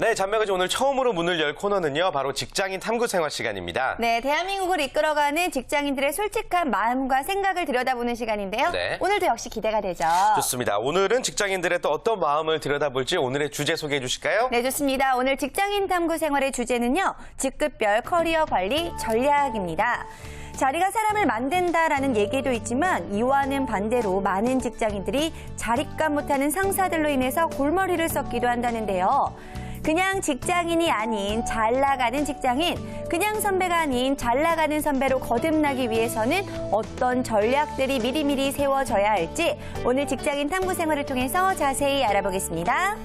네, 잔매거진 오늘 처음으로 문을 열 코너는요, 바로 직장인 탐구 생활 시간입니다. 네, 대한민국을 이끌어가는 직장인들의 솔직한 마음과 생각을 들여다보는 시간인데요. 네. 오늘도 역시 기대가 되죠. 좋습니다. 오늘은 직장인들의 또 어떤 마음을 들여다볼지 오늘의 주제 소개해 주실까요? 네, 좋습니다. 오늘 직장인 탐구 생활의 주제는요, 직급별 커리어 관리 전략입니다. 자리가 사람을 만든다라는 얘기도 있지만 이와는 반대로 많은 직장인들이 자립감 못하는 상사들로 인해서 골머리를 썩기도 한다는데요. 그냥 직장인이 아닌 잘 나가는 직장인, 그냥 선배가 아닌 잘 나가는 선배로 거듭나기 위해서는 어떤 전략들이 미리미리 세워져야 할지 오늘 직장인 탐구 생활을 통해서 자세히 알아보겠습니다.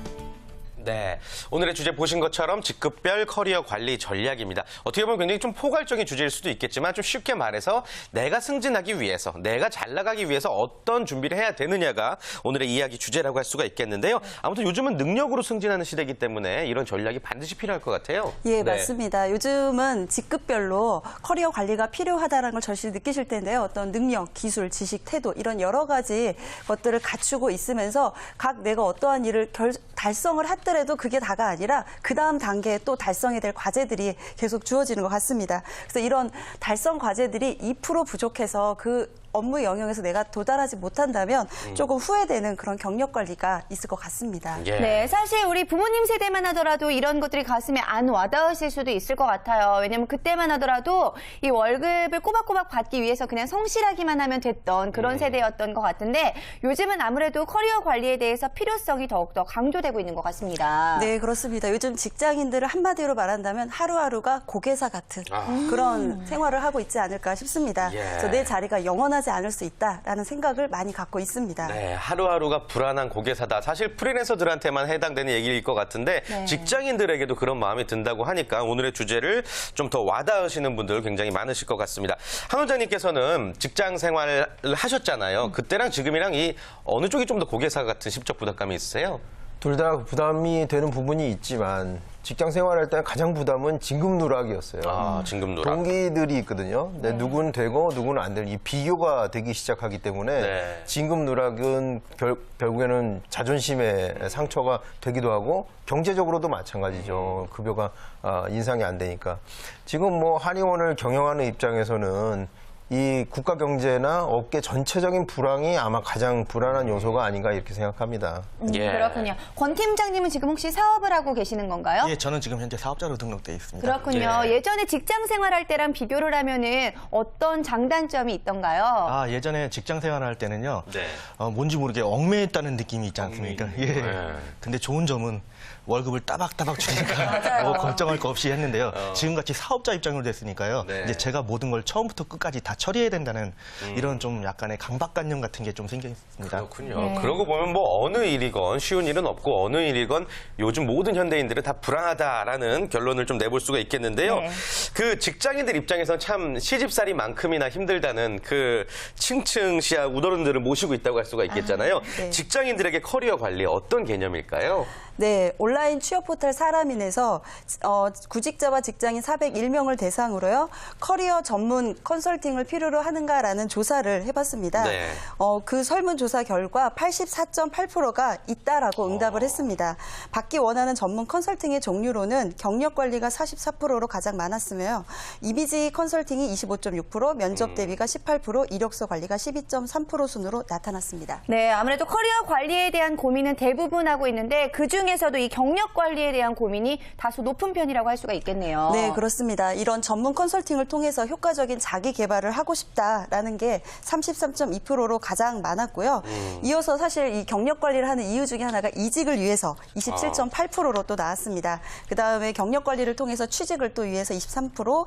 네, 오늘의 주제 보신 것처럼 직급별 커리어 관리 전략입니다. 어떻게 보면 굉장히 좀 포괄적인 주제일 수도 있겠지만 좀 쉽게 말해서 내가 승진하기 위해서, 내가 잘 나가기 위해서 어떤 준비를 해야 되느냐가 오늘의 이야기 주제라고 할 수가 있겠는데요. 아무튼 요즘은 능력으로 승진하는 시대이기 때문에 이런 전략이 반드시 필요할 것 같아요. 예, 네. 맞습니다. 요즘은 직급별로 커리어 관리가 필요하다는 걸 절실히 느끼실 텐데요. 어떤 능력, 기술, 지식, 태도 이런 여러 가지 것들을 갖추고 있으면서 각 내가 어떠한 일을 달성을 하더라도 그게 다가 아니라 그 다음 단계에 또 달성해야 될 과제들이 계속 주어지는 것 같습니다. 그래서 이런 달성 과제들이 2% 부족해서 그 업무 영역에서 내가 도달하지 못한다면 조금 후회되는 그런 경력 관리가 있을 것 같습니다. 예. 네, 사실 우리 부모님 세대만 하더라도 이런 것들이 가슴에 안 와닿으실 수도 있을 것 같아요. 왜냐면 그때만 하더라도 이 월급을 꼬박꼬박 받기 위해서 그냥 성실하기만 하면 됐던 그런 세대였던 것 같은데 요즘은 아무래도 커리어 관리에 대해서 필요성이 더욱더 강조되고 있는 것 같습니다. 네, 그렇습니다. 요즘 직장인들을 한마디로 말한다면 하루하루가 고개사 같은 그런 생활을 하고 있지 않을까 싶습니다. 예. 그래서 내 자리가 영원하지 않을 수 있다라는 생각을 많이 갖고 있습니다. 네, 하루하루가 불안한 고개사다. 사실 프리랜서들한테만 해당되는 얘기일 것 같은데 네. 직장인들에게도 그런 마음이 든다고 하니까 오늘의 주제를 좀 더 와닿으시는 분들 굉장히 많으실 것 같습니다. 한 원장님께서는 직장 생활을 하셨잖아요. 그때랑 지금이랑 이 어느 쪽이 좀 더 고개사 같은 심적 부담감이 있으세요? 둘 다 부담이 되는 부분이 있지만 직장 생활할 때 가장 부담은 진급 누락이었어요. 아, 진급 누락. 동기들이 있거든요. 근데 누구는 되고 누구는 안 되는 이 비교가 되기 시작하기 때문에 네. 진급 누락은 결국에는 자존심의 상처가 되기도 하고 경제적으로도 마찬가지죠. 급여가 인상이 안 되니까. 지금 뭐 한의원을 경영하는 입장에서는 이 국가 경제나 업계 전체적인 불황이 아마 가장 불안한 요소가 아닌가 이렇게 생각합니다. 예. 그렇군요. 권 팀장님은 지금 혹시 사업을 하고 계시는 건가요? 예, 저는 지금 현재 사업자로 등록돼 있습니다. 그렇군요. 예. 예전에 직장 생활할 때랑 비교를 하면은 어떤 장단점이 있던가요? 아, 예전에 직장 생활할 때는요. 네. 뭔지 모르게 얽매였다는 느낌이 있지 않습니까? 예. 네. 근데 좋은 점은 월급을 따박따박 주니까 뭐 걱정할 거 없이 했는데요. 지금같이 사업자 입장으로 됐으니까요. 네. 이제 제가 모든 걸 처음부터 끝까지 다 처리해야 된다는 이런 좀 약간의 강박관념 같은 게 좀 생겨 있습니다. 그렇군요. 네. 그러고 보면 뭐 어느 일이건 쉬운 일은 없고 어느 일이건 요즘 모든 현대인들은 다 불안하다라는 결론을 좀 내볼 수가 있겠는데요. 네. 그 직장인들 입장에서는 참 시집살이만큼이나 힘들다는 그 층층시야 우더른들을 모시고 있다고 할 수가 있겠잖아요. 네. 직장인들에게 커리어 관리 어떤 개념일까요? 네, 온라인 취업 포털 사람인에서 구직자와 직장인 401명을 대상으로요. 커리어 전문 컨설팅을 필요로 하는가라는 조사를 해봤습니다. 네. 그 설문조사 결과 84.8%가 있다라고 응답을 했습니다. 받기 원하는 전문 컨설팅의 종류로는 경력 관리가 44%로 가장 많았으며 이미지 컨설팅이 25.6%, 면접 대비가 18%, 이력서 관리가 12.3% 순으로 나타났습니다. 네, 아무래도 커리어 관리에 대한 고민은 대부분 하고 있는데 그중에서도 이 경력 관리에 대한 고민이 다소 높은 편이라고 할 수가 있겠네요. 네, 그렇습니다. 이런 전문 컨설팅을 통해서 효과적인 자기 개발을 하고 싶다라는 게 33.2%로 가장 많았고요. 이어서 사실 이 경력 관리를 하는 이유 중에 하나가 이직을 위해서 27.8%로 또 나왔습니다. 그다음에 경력 관리를 통해서 취직을 또 위해서 23%,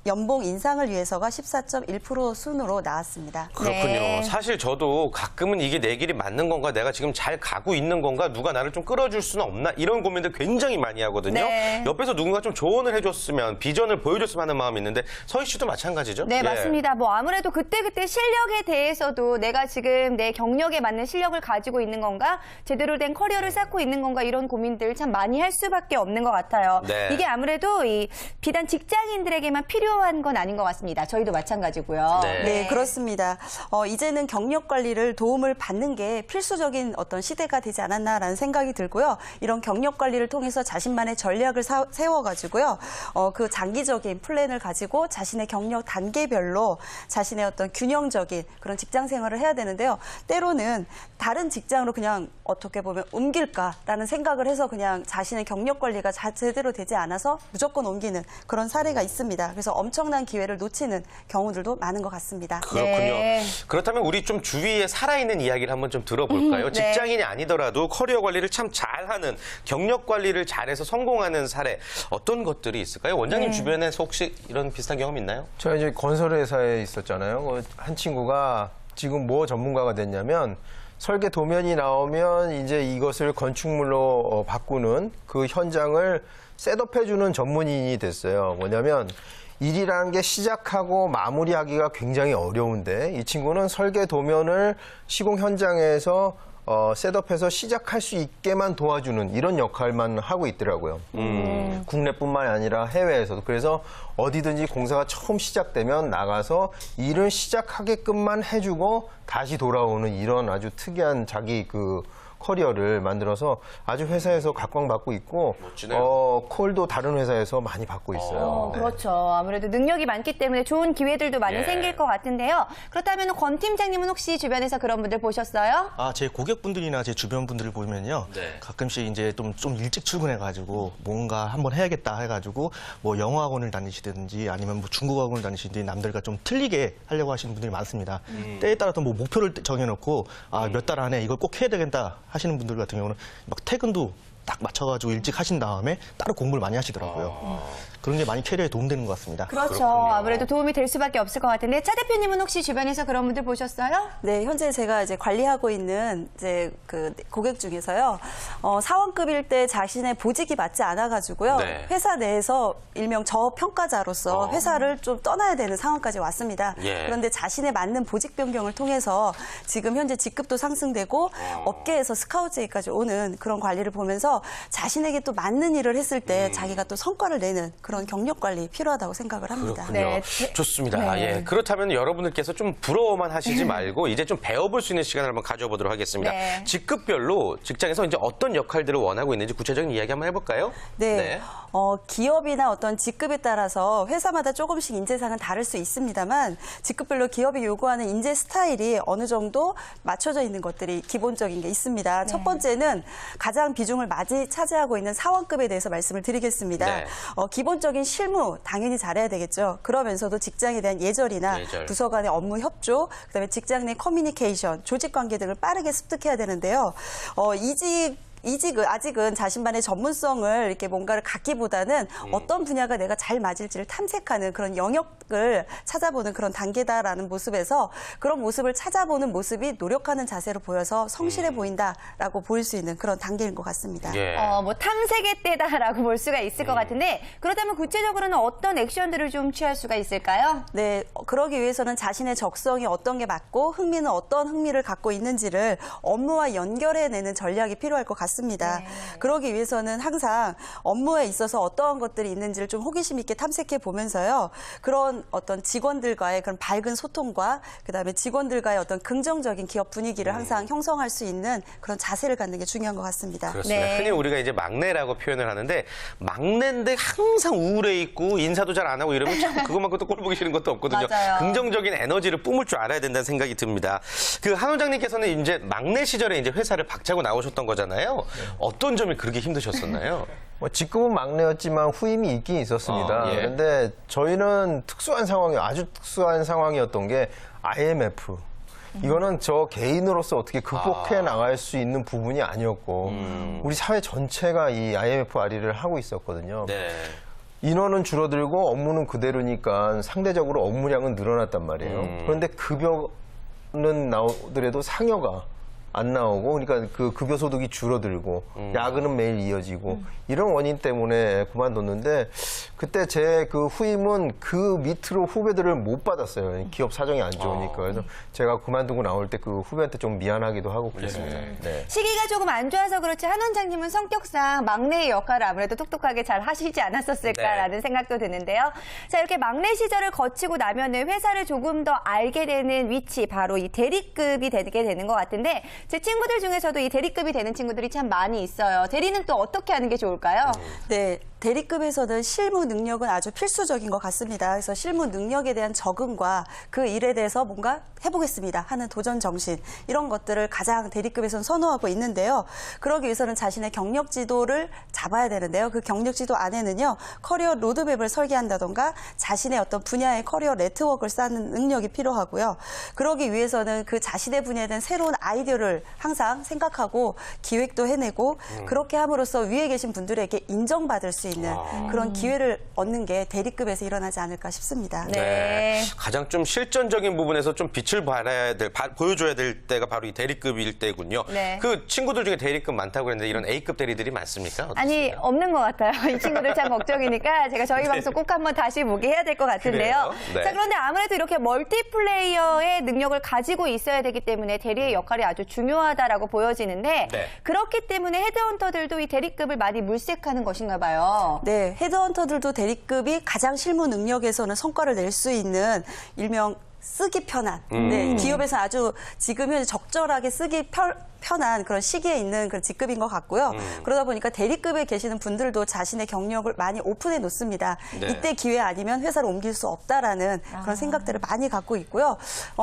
연봉 인상을 위해서가 14.1% 순으로 나왔습니다. 그렇군요. 네. 사실 저도 가끔은 이게 내 길이 맞는 건가, 내가 지금 잘 가고 있는 건가, 누가 나를 좀 끌어줄 수는 없나 이런 고민들 굉장히 많이 하거든요. 네. 옆에서 누군가 좀 조언을 해줬으면, 비전을 보여줬으면 하는 마음이 있는데 서희 씨도 마찬가지죠? 네, 예. 맞습니다. 뭐 아무래도 그때그때 실력에 대해서도 내가 지금 내 경력에 맞는 실력을 가지고 있는 건가, 제대로 된 커리어를 쌓고 있는 건가 이런 고민들 참 많이 할 수밖에 없는 것 같아요. 네. 이게 아무래도 이 비단 직장인들에게만 필요 필요한 건 아닌 것 같습니다. 저희도 마찬가지고요. 네, 그렇습니다. 이제는 경력 관리를 도움을 받는 게 필수적인 어떤 시대가 되지 않았나라는 생각이 들고요. 이런 경력 관리를 통해서 자신만의 전략을 세워가지고요. 그 장기적인 플랜을 가지고 자신의 경력 단계별로 자신의 어떤 균형적인 그런 직장 생활을 해야 되는데요. 때로는 다른 직장으로 그냥 어떻게 보면 옮길까라는 생각을 해서 그냥 자신의 경력 관리가 제대로 되지 않아서 무조건 옮기는 그런 사례가 있습니다. 그래서 엄청난 기회를 놓치는 경우들도 많은 것 같습니다. 그렇군요. 네. 그렇다면 우리 좀 주위에 살아있는 이야기를 한번 좀 들어볼까요? 네. 직장인이 아니더라도 커리어 관리를 참 잘하는, 경력 관리를 잘해서 성공하는 사례 어떤 것들이 있을까요? 원장님 주변에서 혹시 이런 비슷한 경험 있나요? 제가 이제 건설회사에 있었잖아요. 한 친구가 지금 뭐 전문가가 됐냐면 설계 도면이 나오면 이제 이것을 건축물로 바꾸는 그 현장을 셋업해주는 전문인이 됐어요. 뭐냐면 일이라는 게 시작하고 마무리하기가 굉장히 어려운데 이 친구는 설계 도면을 시공 현장에서 셋업해서 시작할 수 있게만 도와주는 이런 역할만 하고 있더라고요. 국내뿐만 아니라 해외에서도. 그래서 어디든지 공사가 처음 시작되면 나가서 일을 시작하게끔만 해주고 다시 돌아오는 이런 아주 특이한 자기 그 커리어를 만들어서 아주 회사에서 각광받고 있고 멋지네요. 콜도 다른 회사에서 많이 받고 있어요. 네. 그렇죠. 아무래도 능력이 많기 때문에 좋은 기회들도 많이 예. 생길 것 같은데요. 그렇다면 권 팀장님은 혹시 주변에서 그런 분들 보셨어요? 제 고객분들이나 제 주변 분들을 보면요. 네. 가끔씩 이제 좀 일찍 출근해가지고 뭔가 한번 해야겠다 해가지고 뭐 영어학원을 다니시든지 아니면 뭐 중국어학원을 다니시든지 남들과 좀 틀리게 하려고 하시는 분들이 많습니다. 때에 따라서 뭐 목표를 정해놓고 몇 달 안에 이걸 꼭 해야 되겠다 하시는 분들 같은 경우는 막 퇴근도 딱 맞춰가지고 일찍 하신 다음에 따로 공부를 많이 하시더라고요. 그런 게 많이 캐리어에 도움되는 것 같습니다. 그렇죠. 아무래도 도움이 될 수밖에 없을 것 같은데 차 대표님은 혹시 주변에서 그런 분들 보셨어요? 네, 현재 제가 이제 관리하고 있는 이제 그 고객 중에서요, 사원급일 때 자신의 보직이 맞지 않아가지고요, 네. 회사 내에서 일명 저평가자로서 회사를 좀 떠나야 되는 상황까지 왔습니다. 예. 그런데 자신의 맞는 보직 변경을 통해서 지금 현재 직급도 상승되고 업계에서 스카우트 제의까지 오는 그런 관리를 보면서 자신에게 또 맞는 일을 했을 때 자기가 또 성과를 내는 그런 경력 관리 필요하다고 생각을 합니다. 그렇군요. 네. 좋습니다. 네. 예. 그렇다면 여러분들께서 좀 부러워만 하시지 말고 이제 좀 배워볼 수 있는 시간을 한번 가져보도록 하겠습니다. 네. 직급별로 직장에서 이제 어떤 역할들을 원하고 있는지 구체적인 이야기 한번 해볼까요? 네. 기업이나 어떤 직급에 따라서 회사마다 조금씩 인재상은 다를 수 있습니다만 직급별로 기업이 요구하는 인재 스타일이 어느 정도 맞춰져 있는 것들이 기본적인 게 있습니다. 첫 번째는 가장 비중을 많이 차지하고 있는 사원급에 대해서 말씀을 드리겠습니다. 네. 기본적인 실무 당연히 잘해야 되겠죠. 그러면서도 직장에 대한 예절이나 예절. 부서 간의 업무 협조, 그다음에 직장 내 커뮤니케이션, 조직 관계 등을 빠르게 습득해야 되는데요. 아직은 자신만의 전문성을 이렇게 뭔가를 갖기보다는 어떤 분야가 내가 잘 맞을지를 탐색하는 그런 영역을 찾아보는 그런 단계다라는 모습에서 그런 모습을 찾아보는 모습이 노력하는 자세로 보여서 성실해 보인다라고 보일 수 있는 그런 단계인 것 같습니다. 예. 뭐 탐색의 때다라고 볼 수가 있을 것 같은데 그렇다면 구체적으로는 어떤 액션들을 좀 취할 수가 있을까요? 네, 그러기 위해서는 자신의 적성이 어떤 게 맞고 흥미는 어떤 흥미를 갖고 있는지를 업무와 연결해내는 전략이 필요할 것 같습니다. 그러기 위해서는 항상 업무에 있어서 어떠한 것들이 있는지를 좀 호기심 있게 탐색해 보면서요. 그런 어떤 직원들과의 그런 밝은 소통과 그다음에 직원들과의 어떤 긍정적인 기업 분위기를 항상 형성할 수 있는 그런 자세를 갖는 게 중요한 것 같습니다. 그렇습니다. 네. 흔히 우리가 이제 막내라고 표현을 하는데 막내인데 항상 우울해 있고 인사도 잘 안 하고 이러면 참 그것만큼 또 꼴 보기 싫은 것도 없거든요. 맞아요. 긍정적인 에너지를 뿜을 줄 알아야 된다는 생각이 듭니다. 그 한 원장님께서는 이제 막내 시절에 이제 회사를 박차고 나오셨던 거잖아요. 어떤 점이 그렇게 힘드셨었나요? 직급은 막내였지만 후임이 있긴 있었습니다. 예. 그런데 저희는 아주 특수한 상황이었던 게 IMF. 이거는 저 개인으로서 어떻게 극복해 나갈 수 있는 부분이 아니었고 우리 사회 전체가 이 IMF 아리를 하고 있었거든요. 네. 인원은 줄어들고 업무는 그대로니까 상대적으로 업무량은 늘어났단 말이에요. 그런데 급여는 나오더라도 상여가 안 나오고 그러니까 그 급여 소득이 줄어들고 야근은 매일 이어지고 이런 원인 때문에 그만뒀는데 그때 제 그 후임은 그 밑으로 후배들을 못 받았어요. 기업 사정이 안 좋으니까. 그래서 제가 그만두고 나올 때 그 후배한테 좀 미안하기도 하고 그랬습니다. 네. 시기가 조금 안 좋아서 그렇지 한 원장님은 성격상 막내의 역할을 아무래도 똑똑하게 잘 하시지 않았었을까라는 생각도 드는데요. 자, 이렇게 막내 시절을 거치고 나면은 회사를 조금 더 알게 되는 위치, 바로 이 대리급이 되게 되는 것 같은데 제 친구들 중에서도 이 대리급이 되는 친구들이 참 많이 있어요. 대리는 또 어떻게 하는 게 좋을까요? 네, 대리급에서는 실무 능력은 아주 필수적인 것 같습니다. 그래서 실무 능력에 대한 적응과 그 일에 대해서 뭔가 해보겠습니다 하는 도전 정신, 이런 것들을 가장 대리급에서는 선호하고 있는데요. 그러기 위해서는 자신의 경력 지도를 잡아야 되는데요. 그 경력 지도 안에는요, 커리어 로드맵을 설계한다던가 자신의 어떤 분야의 커리어 네트워크를 쌓는 능력이 필요하고요. 그러기 위해서는 그 자신의 분야에 대한 새로운 아이디어를 항상 생각하고 기획도 해내고 그렇게 함으로써 위에 계신 분들에게 인정받을 수 있는 그런 기회를 얻는 게 대리급에서 일어나지 않을까 싶습니다. 네. 가장 좀 실전적인 부분에서 좀 빛을 보여줘야 될 때가 바로 이 대리급일 때군요. 네. 그 친구들 중에 대리급 많다고 그랬는데 이런 A급 대리들이 많습니까? 어떠세요? 아니, 없는 것 같아요. 이 친구들 참 걱정이니까 제가 저희 방송 꼭 한번 다시 보게 해야 될 것 같은데요. 그래요? 네. 자, 그런데 아무래도 이렇게 멀티플레이어의 능력을 가지고 있어야 되기 때문에 대리의 역할이 아주 중요하다라고 보여지는데 네. 그렇기 때문에 헤드헌터들도 이 대리급을 많이 물색하는 것인가 봐요. 네, 헤드헌터들도 대리급이 가장 실무 능력에서는 성과를 낼 수 있는 일명 쓰기 편한, 네, 기업에서 아주 지금 현재 적절하게 쓰기 편한 그런 시기에 있는 그런 직급인 것 같고요. 그러다 보니까 대리급에 계시는 분들도 자신의 경력을 많이 오픈해 놓습니다. 네. 이때 기회 아니면 회사를 옮길 수 없다라는 그런 생각들을 많이 갖고 있고요.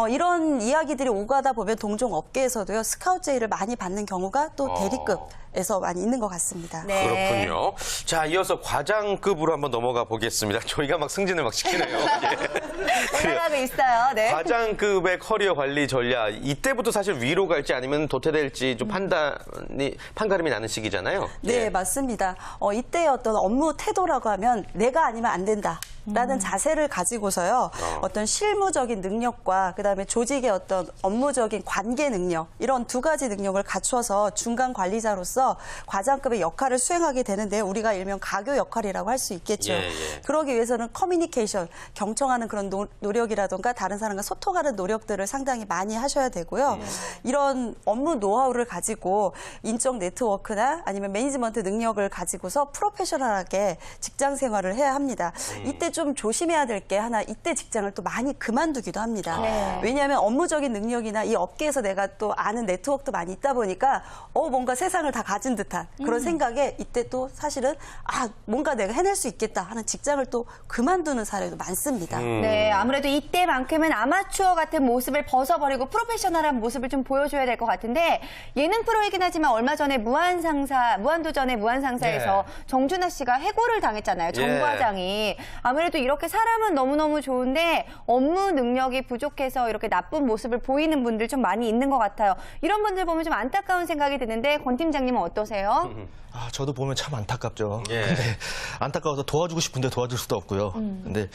이런 이야기들이 오가다 보면 동종 업계에서도요, 스카우트 제의를 많이 받는 경우가 또 대리급에서 많이 있는 것 같습니다. 네. 그렇군요. 자, 이어서 과장급으로 한번 넘어가 보겠습니다. 저희가 막 승진을 막 시키네요. 올라가고 있어요. 네. 과장급의 커리어 관리 전략, 이때부터 사실 위로 갈지 아니면 도태될지 좀 판가름이 나는 시기잖아요. 네, 예. 맞습니다. 이때 어떤 업무 태도라고 하면 내가 아니면 안 된다. 라는 자세를 가지고서요, 어떤 실무적인 능력과 그다음에 조직의 어떤 업무적인 관계 능력, 이런 두 가지 능력을 갖춰서 중간 관리자로서 과장급의 역할을 수행하게 되는데요. 우리가 일명 가교 역할이라고 할 수 있겠죠. 예, 예. 그러기 위해서는 커뮤니케이션, 경청하는 그런 노력이라든가 다른 사람과 소통하는 노력들을 상당히 많이 하셔야 되고요. 이런 업무 노하우를 가지고 인적 네트워크나 아니면 매니지먼트 능력을 가지고서 프로페셔널하게 직장 생활을 해야 합니다. 이때 좀 조심해야 될 게 하나, 이때 직장을 또 많이 그만두기도 합니다. 네. 왜냐하면 업무적인 능력이나 이 업계에서 내가 또 아는 네트워크도 많이 있다 보니까 뭔가 세상을 다 가진 듯한 그런 생각에 이때 또 사실은 뭔가 내가 해낼 수 있겠다 하는 직장을 또 그만두는 사례도 많습니다. 네, 아무래도 이때만큼은 아마추어 같은 모습을 벗어버리고 프로페셔널한 모습을 좀 보여줘야 될 것 같은데, 예능 프로이긴 하지만 얼마 전에 무한도전의 무한상사에서 정준하 씨가 해고를 당했잖아요. 정 예. 과장이. 아무래도 이렇게 사람은 너무너무 좋은데 업무 능력이 부족해서 이렇게 나쁜 모습을 보이는 분들 좀 많이 있는 것 같아요. 이런 분들 보면 좀 안타까운 생각이 드는데 권 팀장님은 어떠세요? 저도 보면 참 안타깝죠. 예. 근데 안타까워서 도와주고 싶은데 도와줄 수도 없고요. 근데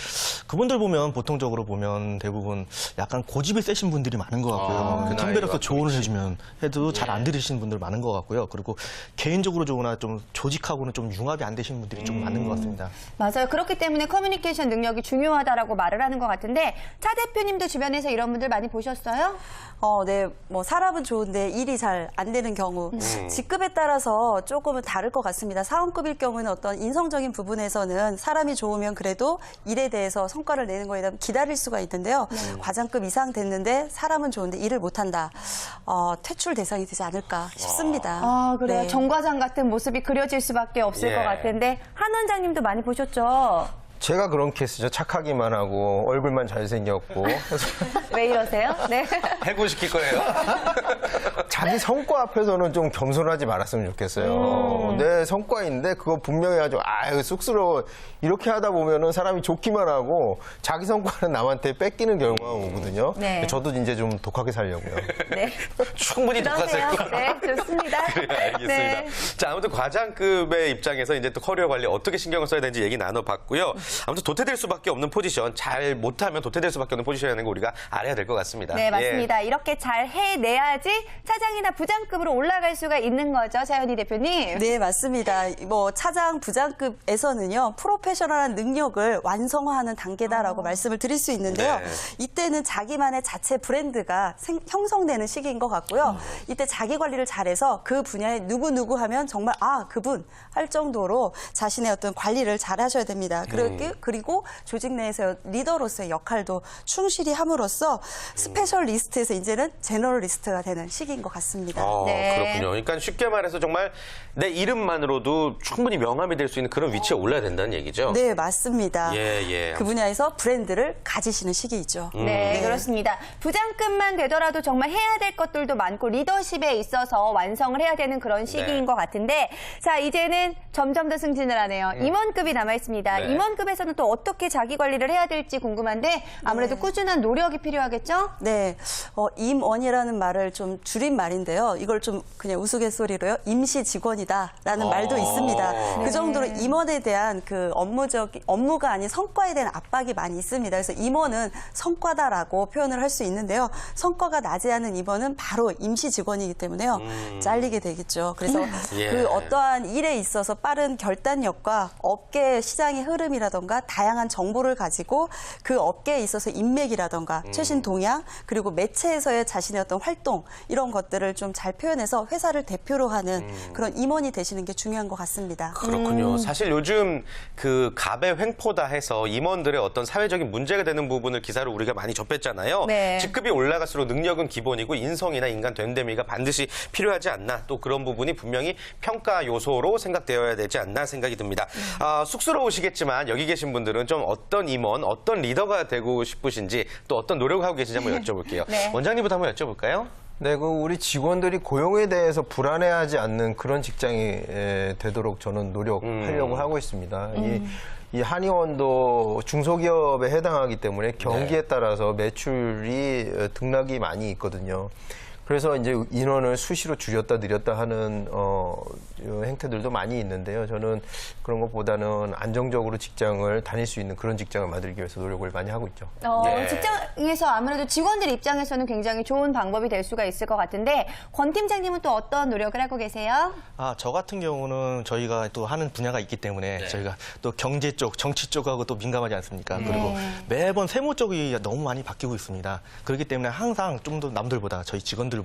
그분들 보면 보통적으로 보면 대부분 약간 고집이 세신 분들이 많은 것 같고요. 그 팀별로서 나이가 조언을 해주면 해도 잘 안 들으시는 분들 많은 것 같고요. 그리고 개인적으로 조거나 좀 조직하고는 좀 융합이 안 되시는 분들이 좀 많은 것 같습니다. 맞아요. 그렇기 때문에 커뮤니케이션 능력이 중요하다라고 말을 하는 것 같은데, 차 대표님도 주변에서 이런 분들 많이 보셨어요? 네, 사람은 좋은데 일이 잘 안 되는 경우, 직급에 따라서 조금은 다를 것 같습니다. 사원급일 경우는 어떤 인성적인 부분에서는 사람이 좋으면 그래도 일에 대해서 성과를 내는 거에 대한 기다릴 수가 있는데요. 과장급 이상 됐는데 사람은 좋은데 일을 못한다. 퇴출 대상이 되지 않을까 싶습니다. 그래요. 네. 정 과장 같은 모습이 그려질 수밖에 없을 예. 것 같은데, 한 원장님도 많이 보셨죠? 제가 그런 케이스죠. 착하기만 하고 얼굴만 잘생겼고 왜 이러세요? 네. 해고시킬 거예요. 자기 성과 앞에서는 좀 겸손하지 말았으면 좋겠어요. 내 성과인데 그거 분명히 아주 쑥스러워. 이렇게 하다 보면은 사람이 좋기만 하고 자기 성과는 남한테 뺏기는 경우가 오거든요. 네. 저도 이제 좀 독하게 살려고요. 네. 충분히 그러세요. 독하세요. 네, 좋습니다. 그래, 알겠습니다. 네. 자, 아무튼 과장급의 입장에서 이제 또 커리어 관리 어떻게 신경을 써야 되는지 얘기 나눠봤고요. 아무튼 도태될 수밖에 없는 포지션, 잘 못하면 도태될 수밖에 없는 포지션이라는 거 우리가 알아야 될 것 같습니다. 네, 맞습니다. 이렇게 잘 해내야지 차장이나 부장급으로 올라갈 수가 있는 거죠, 차현희 대표님. 네, 맞습니다. 뭐 차장, 부장급에서는요, 프로페셔널한 능력을 완성화하는 단계다라고 말씀을 드릴 수 있는데요. 네. 이때는 자기만의 자체 브랜드가 형성되는 시기인 것 같고요. 이때 자기 관리를 잘해서 그 분야에 누구 하면 정말 그분 할 정도로 자신의 어떤 관리를 잘 하셔야 됩니다. 그리고 조직 내에서 리더로서의 역할도 충실히 함으로써 스페셜리스트에서 이제는 제너럴리스트가 되는 시기인 것 같습니다. 네. 그렇군요. 그러니까 쉽게 말해서 정말 내 이름만으로도 충분히 명함이 될 수 있는 그런 위치에 올라야 된다는 얘기죠. 네, 맞습니다. 예. 그 분야에서 브랜드를 가지시는 시기이죠. 네, 그렇습니다. 부장급만 되더라도 정말 해야 될 것들도 많고 리더십에 있어서 완성을 해야 되는 그런 시기인 네. 것 같은데 자, 이제는 점점 더 승진을 하네요. 임원급이 남아 있습니다. 네. 임원급에서는 또 어떻게 자기 관리를 해야 될지 궁금한데 아무래도 꾸준한 노력이 필요하겠죠? 네, 임원이라는 말을 좀 줄인 말인데요. 이걸 좀 그냥 우스갯소리로요. 임시 직원이다라는 말도 있습니다. 그 정도로 임원에 대한 그 업무가 아닌 성과에 대한 압박이 많이 있습니다. 그래서 임원은 성과다라고 표현을 할 수 있는데요. 성과가 나지 않은 임원은 바로 임시 직원이기 때문에요. 잘리게 되겠죠. 그래서 예. 그 어떠한 일에 있어서 빠른 결단력과 업계 시장의 흐름이라던가 다양한 정보를 가지고 그 업계에 있어서 인맥이라던가 최신 동향 그리고 매체에서의 자신의 어떤 활동 이런 것들을 좀 잘 표현해서 회사를 대표로 하는 그런 임원이 되시는 게 중요한 것 같습니다. 그렇군요. 사실 요즘 그 갑의 횡포다 해서 임원들의 어떤 사회적인 문제가 되는 부분을 기사로 우리가 많이 접했잖아요. 네. 직급이 올라갈수록 능력은 기본이고 인성이나 인간 됨됨이가 반드시 필요하지 않나, 또 그런 부분이 분명히 평가 요소로 생각되어야 되지 않나 생각이 듭니다. 쑥스러우시겠지만 여기 계신 분들은 좀 어떤 임원, 어떤 리더가 되고 싶으신지 또 어떤 노력을 하고 계신지 한번 여쭤볼게요. 네. 원장님부터 한번 여쭤볼까요? 네, 우리 직원들이 고용에 대해서 불안해하지 않는 그런 직장이 되도록 저는 노력하려고 하고 있습니다. 이 한의원도 중소기업에 해당하기 때문에 경기에 따라서 매출이 등락이 많이 있거든요. 그래서 이제 인원을 수시로 줄였다 늘렸다 하는 행태들도 많이 있는데요. 저는 그런 것보다는 안정적으로 직장을 다닐 수 있는 그런 직장을 만들기 위해서 노력을 많이 하고 있죠. 예. 직장에서 아무래도 직원들 입장에서는 굉장히 좋은 방법이 될 수가 있을 것 같은데 권 팀장님은 또 어떤 노력을 하고 계세요? 저 같은 경우는 저희가 또 하는 분야가 있기 때문에 저희가 또 경제 쪽, 정치 쪽하고 또 민감하지 않습니까? 그리고 매번 세무 쪽이 너무 많이 바뀌고 있습니다. 그렇기 때문에 항상 좀 더 남들보다 저희 직원들보다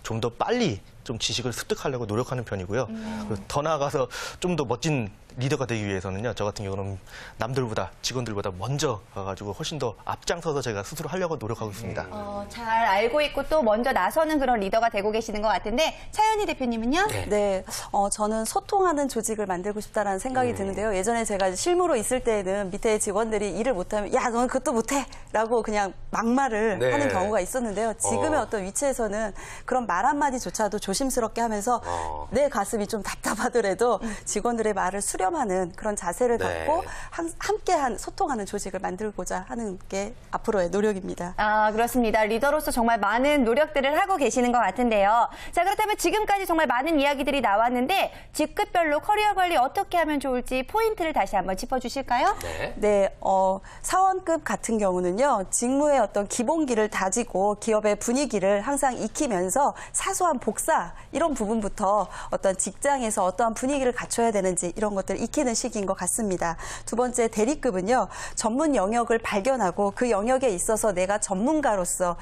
좀 더 빨리 좀 지식을 습득하려고 노력하는 편이고요. 그리고 더 나아가서 좀 더 멋진 리더가 되기 위해서는요. 저 같은 경우는 남들보다 직원들보다 먼저 가가지고 훨씬 더 앞장서서 제가 스스로 하려고 노력하고 있습니다. 잘 알고 있고 또 먼저 나서는 그런 리더가 되고 계시는 것 같은데 차현희 대표님은요? 네, 저는 소통하는 조직을 만들고 싶다라는 생각이 드는데요. 예전에 제가 실무로 있을 때는 밑에 직원들이 일을 못하면 야, 너는 그것도 못해! 라고 그냥 막말을 네. 하는 경우가 있었는데요. 지금의 어떤 위치에서는 그런 말 한마디조차도 조심스럽게 하면서 내 가슴이 좀 답답하더라도 직원들의 말을 수렴하는 그런 자세를 네. 갖고 함께한 소통하는 조직을 만들고자 하는 게 앞으로의 노력입니다. 그렇습니다. 리더로서 정말 많은 노력들을 하고 계시는 것 같은데요. 자, 그렇다면 지금까지 정말 많은 이야기들이 나왔는데 직급별로 커리어 관리 어떻게 하면 좋을지 포인트를 다시 한번 짚어주실까요? 네, 사원급 같은 경우는요, 직무의 어떤 기본기를 다지고 기업의 분위기를 항상 익히면서 사소한 복사, 이런 부분부터 어떤 직장에서 어떠한 분위기를 갖춰야 되는지 이런 것들을 익히는 시기인 것 같습니다. 두 번째, 대리급은요, 전문 영역을 발견하고 그 영역에 있어서 내가 전문가로서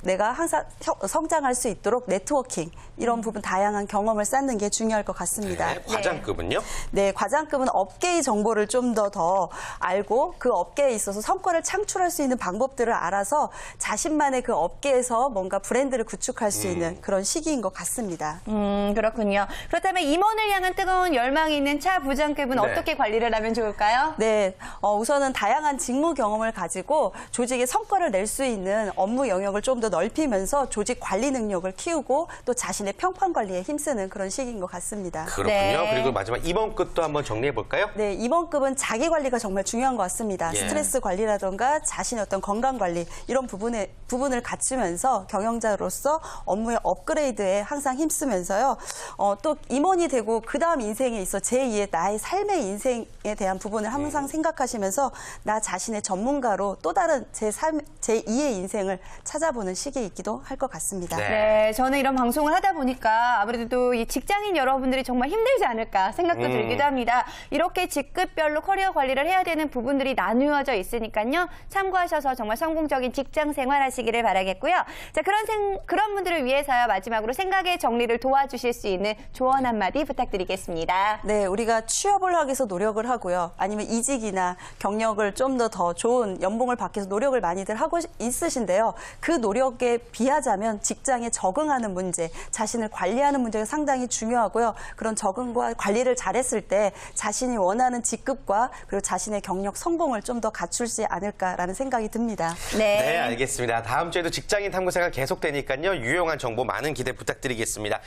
내가 항상 성장할 수 있도록 네트워킹 이런 부분 다양한 경험을 쌓는 게 중요할 것 같습니다. 네, 과장급은요? 네, 과장급은 업계의 정보를 좀 더 알고 그 업계에 있어서 성과를 창출할 수 있는 방법들을 알아서 자신만의 그 업계에서 뭔가 브랜드를 구축할 수 있는 그런 시기인 것 같습니다. 그렇군요. 그렇다면 임원을 향한 뜨거운 열망이 있는 차 부장급은 네. 어떻게 관리를 하면 좋을까요? 네, 우선은 다양한 직무 경험을 가지고 조직의 성과를 낼 수 있는 업무 영역을 좀 더 더 넓히면서 조직 관리 능력을 키우고 또 자신의 평판 관리에 힘쓰는 그런 시기인 것 같습니다. 그렇군요. 네. 그리고 마지막 임원급도 한번 정리해 볼까요? 네, 임원급은 자기 관리가 정말 중요한 것 같습니다. 예. 스트레스 관리라던가 자신의 어떤 건강 관리 이런 부분을 갖추면서 경영자로서 업무의 업그레이드에 항상 힘쓰면서요. 또 임원이 되고 그다음 인생에 있어 제2의 나의 삶의 인생에 대한 부분을 항상 생각하시면서 나 자신의 전문가로 또 다른 제2의 인생을 찾아보는 시기이기도 할 것 같습니다. 네. 네, 저는 이런 방송을 하다 보니까 아무래도 이 직장인 여러분들이 정말 힘들지 않을까 생각도 들기도 합니다. 이렇게 직급별로 커리어 관리를 해야 되는 부분들이 나누어져 있으니까요. 참고하셔서 정말 성공적인 직장 생활하시기를 바라겠고요. 자, 그런 분들을 위해서요. 마지막으로 생각의 정리를 도와주실 수 있는 조언 한마디 부탁드리겠습니다. 네, 우리가 취업을 하기 위해서 노력을 하고요. 아니면 이직이나 경력을 좀 더 좋은 연봉을 받기 위해서 노력을 많이들 하고 있으신데요. 그 노력에 비하자면 직장에 적응하는 문제, 자신을 관리하는 문제가 상당히 중요하고요. 그런 적응과 관리를 잘했을 때 자신이 원하는 직급과 그리고 자신의 경력 성공을 좀 더 갖출지 않을까라는 생각이 듭니다. 네, 알겠습니다. 다음 주에도 직장인 탐구 생활 계속되니까요. 유용한 정보 많은 기대 부탁드리겠습니다.